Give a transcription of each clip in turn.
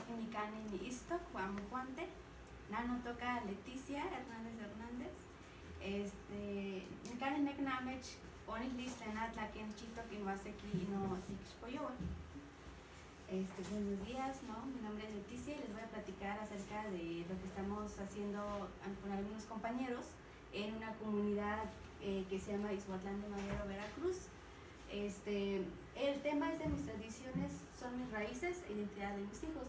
Nikani ni Istok, Guamucuante, Nano toca Leticia Hernández. Nikani Neknamech, Onis Lislenat, la Ken Chito, Kinwaseki, no Tikshpoyoa. Buenos días, ¿no? Mi nombre es Leticia y les voy a platicar acerca de lo que estamos haciendo con algunos compañeros en una comunidad que se llama Ixhuatlán de Madero, Veracruz. El tema es de mis tradiciones, son mis raíces e identidad de mis hijos.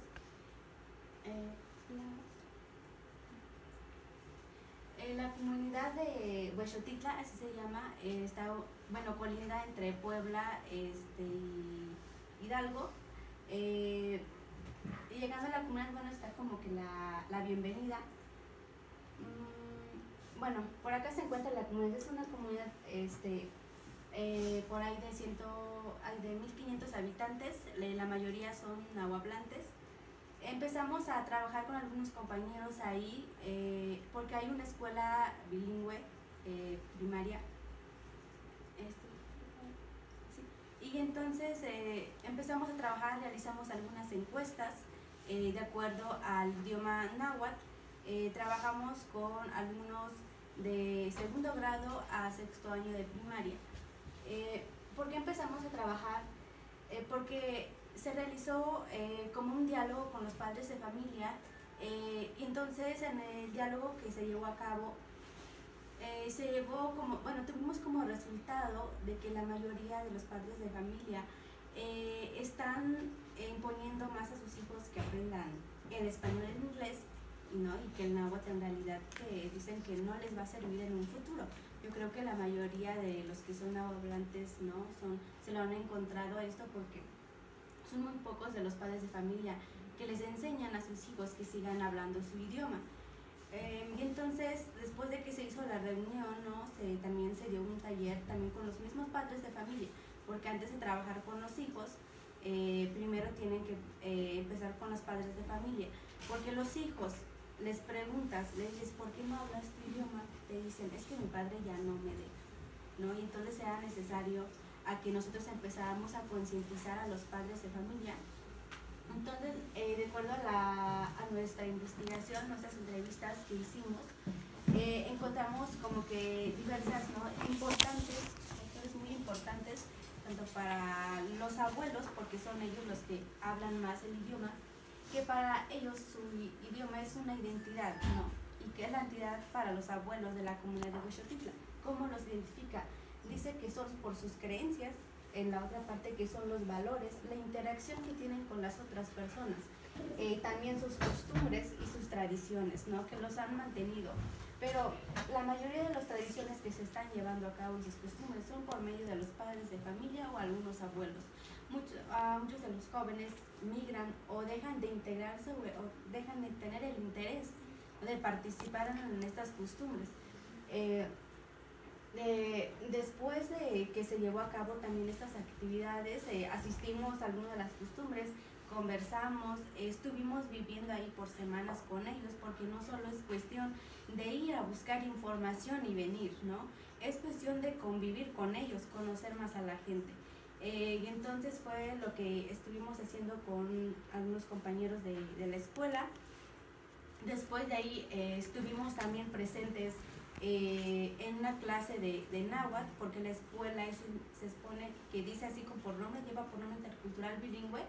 La comunidad de Huexotitla, así se llama, está, bueno, colinda entre Puebla y Hidalgo. Y llegando a la comunidad, bueno, está como que la bienvenida. Bueno, por acá se encuentra la comunidad, es una comunidad por ahí de 1500 habitantes, la mayoría son nahuatlantes. Empezamos a trabajar con algunos compañeros ahí porque hay una escuela bilingüe primaria. Y entonces empezamos a trabajar, realizamos algunas encuestas de acuerdo al idioma náhuatl. Trabajamos con alumnos de segundo grado a sexto año de primaria. ¿Por qué empezamos a trabajar? Porque se realizó como un diálogo con los padres de familia y entonces en el diálogo que se llevó a cabo tuvimos como resultado de que la mayoría de los padres de familia están imponiendo más a sus hijos que aprendan el español y el inglés, ¿no? Y que el náhuatl en realidad dicen que no les va a servir en un futuro. Yo creo que la mayoría de los que son nahuatlantes, ¿no? Se lo han encontrado esto porque son muy pocos de los padres de familia que les enseñan a sus hijos que sigan hablando su idioma. Y entonces, después de que se hizo la reunión, ¿no? También se dio un taller también con los mismos padres de familia, porque antes de trabajar con los hijos, primero tienen que empezar con los padres de familia, porque los hijos les preguntas, les dices, ¿por qué no hablas tu idioma? Te dicen, es que mi padre ya no me deja, ¿no? Y entonces era necesario a que nosotros empezáramos a concientizar a los padres de familia. Entonces, de acuerdo a nuestra investigación, nuestras entrevistas que hicimos, encontramos como que diversas, ¿no? factores muy importantes, tanto para los abuelos, porque son ellos los que hablan más el idioma, que para ellos su idioma es una identidad, ¿no? Y que es la identidad para los abuelos de la comunidad de Huexotitla. ¿Cómo los identifica? Dice que son por sus creencias, en la otra parte que son los valores, la interacción que tienen con las otras personas, también sus costumbres y sus tradiciones, ¿no? Que los han mantenido. Pero la mayoría de las tradiciones que se están llevando a cabo y sus costumbres son por medio de los padres de familia o algunos abuelos. Muchos de los jóvenes migran o dejan de integrarse o dejan de tener el interés de participar en estas costumbres. Después de que se llevó a cabo también estas actividades, asistimos a algunas de las costumbres, conversamos, estuvimos viviendo ahí por semanas con ellos, porque no solo es cuestión de ir a buscar información y venir, ¿no? Es cuestión de convivir con ellos, conocer más a la gente. Y entonces fue lo que estuvimos haciendo con algunos compañeros de la escuela. Después de ahí estuvimos también presentes en una clase de náhuatl, porque la escuela se expone, que dice así como por nombre, lleva por nombre intercultural bilingüe.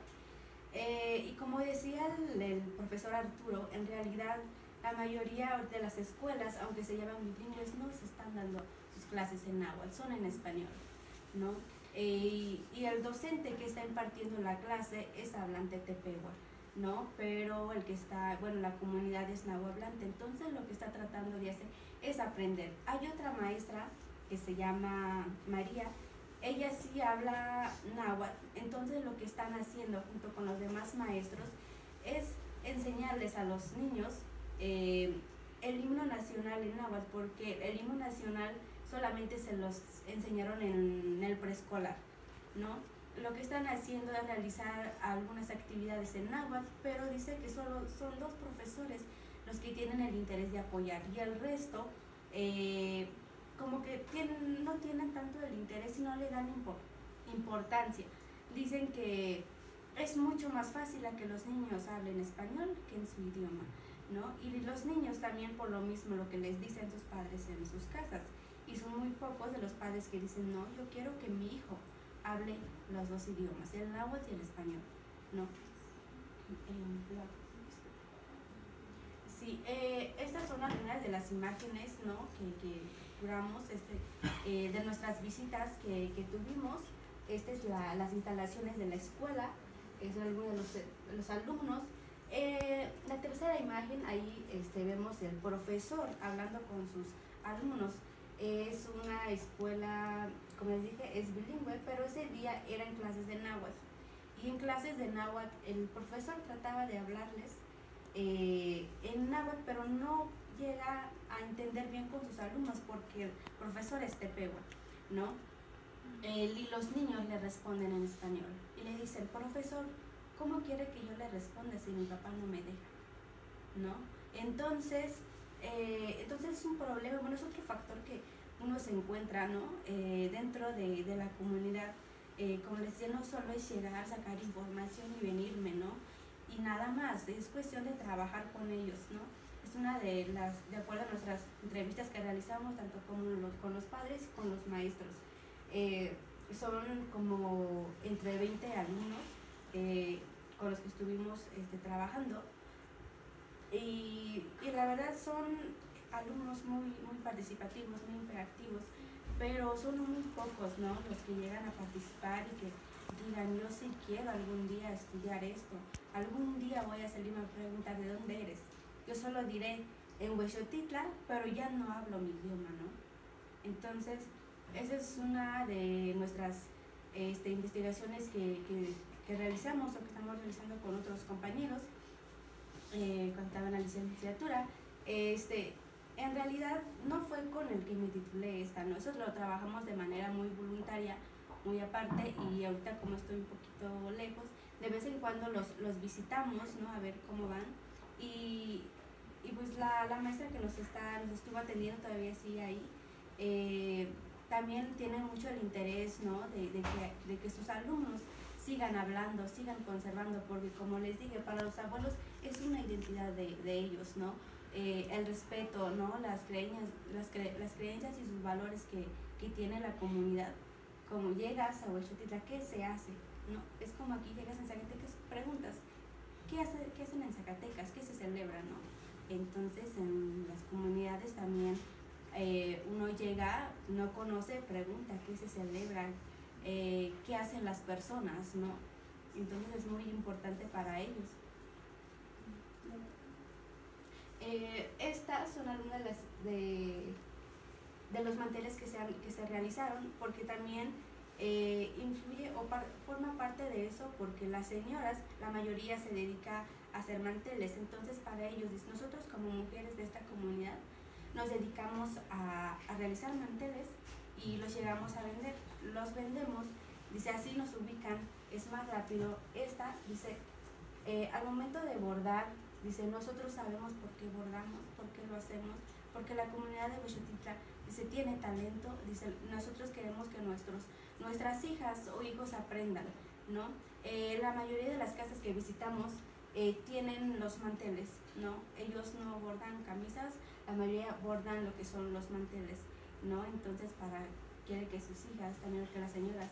Y como decía el profesor Arturo, en realidad la mayoría de las escuelas, aunque se llaman bilingües, no se están dando sus clases en náhuatl, son en español, ¿no? Y el docente que está impartiendo la clase es hablante tepehua, ¿no? Pero el que está, bueno, la comunidad es nahuatlante, entonces lo que está tratando de hacer es aprender. Hay otra maestra que se llama María, ella sí habla náhuatl, entonces lo que están haciendo junto con los demás maestros es enseñarles a los niños el himno nacional en náhuatl, porque el himno nacional solamente se los enseñaron en el preescolar, ¿no? Lo que están haciendo es realizar algunas actividades en náhuatl, pero dice que solo son 2 profesores los que tienen el interés de apoyar, y el resto como que no tienen tanto el interés y no le dan importancia. Dicen que es mucho más fácil a que los niños hablen español que en su idioma, ¿no? Y los niños también por lo mismo lo que les dicen sus padres en sus casas. Y son muy pocos de los padres que dicen, no, yo quiero que mi hijo hable los dos idiomas, el náhuatl y el español, ¿no? Sí, estas son algunas de las imágenes, ¿no? que curamos de nuestras visitas que tuvimos. Esta es las instalaciones de la escuela, es algunos de los alumnos. La tercera imagen, ahí vemos el profesor hablando con sus alumnos. Es una escuela, como les dije, es bilingüe, pero ese día era en clases de náhuatl. Y en clases de náhuatl el profesor trataba de hablarles en náhuatl, pero no llega a entender bien con sus alumnos porque el profesor es tepehuatl, ¿no? Y los niños le responden en español y le dicen, profesor, ¿cómo quiere que yo le responda si mi papá no me deja? ¿No? Entonces es un problema, bueno, es otro factor que uno se encuentra, ¿no? Dentro de la comunidad. Como les decía, no solo es llegar, sacar información y venirme, ¿no? Y nada más, es cuestión de trabajar con ellos, ¿no? Es una de acuerdo a nuestras entrevistas que realizamos, tanto con los padres y con los maestros. Son como entre 20 alumnos con los que estuvimos trabajando. Y la verdad son alumnos muy participativos, muy interactivos, pero son muy pocos, ¿no? Los que llegan a participar y que digan, yo sí quiero algún día estudiar esto, algún día voy a salirme a preguntar de dónde eres. Yo solo diré en Huexotitla, pero ya no hablo mi idioma, ¿no? Entonces, esa es una de nuestras investigaciones que realizamos o que estamos realizando con otros compañeros cuando estaba en la licenciatura. En realidad no fue con el que me titulé ¿no? Eso lo trabajamos de manera muy voluntaria, muy aparte, y ahorita como estoy un poquito lejos, de vez en cuando los visitamos, ¿no? A ver cómo van. Y pues la maestra que nos estuvo atendiendo todavía sigue ahí. También tiene mucho el interés, ¿no? de que sus alumnos sigan hablando, sigan conservando, porque como les dije, para los abuelos es una identidad de ellos, ¿no? El respeto, ¿no? Las creencias y sus valores que tiene la comunidad. Como llegas a Huexotitla, ¿qué se hace? ¿No? Es como aquí llegas en Zacatecas, preguntas, ¿qué hacen en Zacatecas? ¿Qué se celebra? ¿No? Entonces en las comunidades también uno llega, no conoce, pregunta qué se celebra, qué hacen las personas, ¿no? Entonces es muy importante para ellos. Estas son algunas de los manteles que se realizaron, porque también influye o forma parte de eso, porque las señoras, la mayoría se dedica a hacer manteles. Entonces para ellos, nosotros como mujeres de esta comunidad nos dedicamos a realizar manteles y los llegamos a vender, los vendemos, dice, así nos ubican, es más rápido. Esta dice, al momento de bordar, dice, nosotros sabemos por qué bordamos, por qué lo hacemos, porque la comunidad de Huexotitla, dice, tiene talento, dice, nosotros queremos que nuestras hijas o hijos aprendan, ¿no? La mayoría de las casas que visitamos tienen los manteles, ¿no? Ellos no bordan camisas, la mayoría bordan lo que son los manteles, ¿no? Entonces quiere que sus hijas, también que las señoras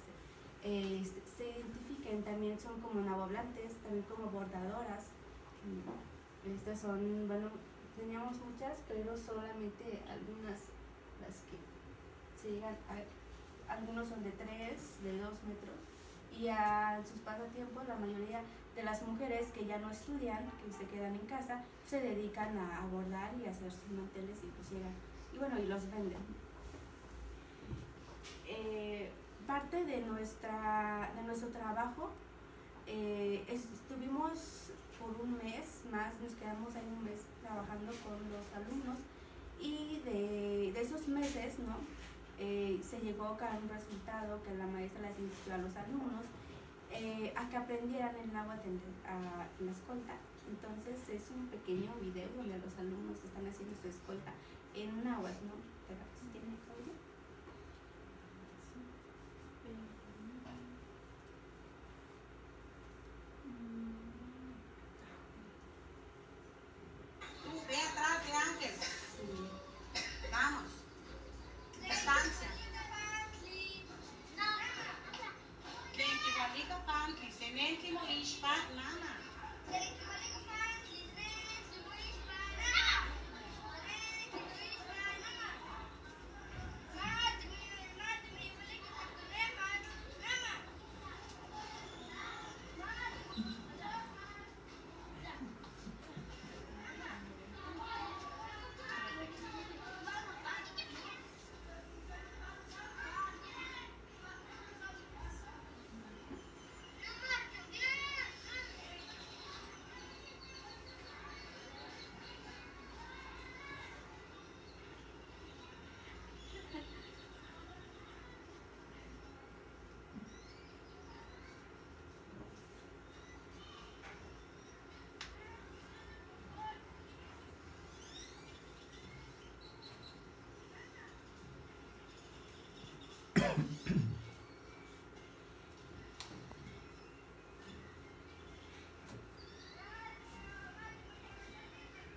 se identifiquen, también son como nahuablantes, también como bordadoras. Estas son, bueno, teníamos muchas, pero solamente algunas las que se llegan a, algunos son de 3, de 2 metros, y a sus pasatiempos la mayoría de las mujeres que ya no estudian, que se quedan en casa, se dedican a bordar y a hacer sus manteles y pues llegan, y bueno, y los venden. Parte de nuestro trabajo, estuvimos por un mes más, nos quedamos ahí un mes trabajando con los alumnos, y de esos meses, ¿no? Se llegó a un resultado que la maestra les insistió a los alumnos a que aprendieran el náhuatl a la escolta. Entonces es un pequeño video donde los alumnos están haciendo su escolta en náhuatl, ¿no? ¿Tiene audio?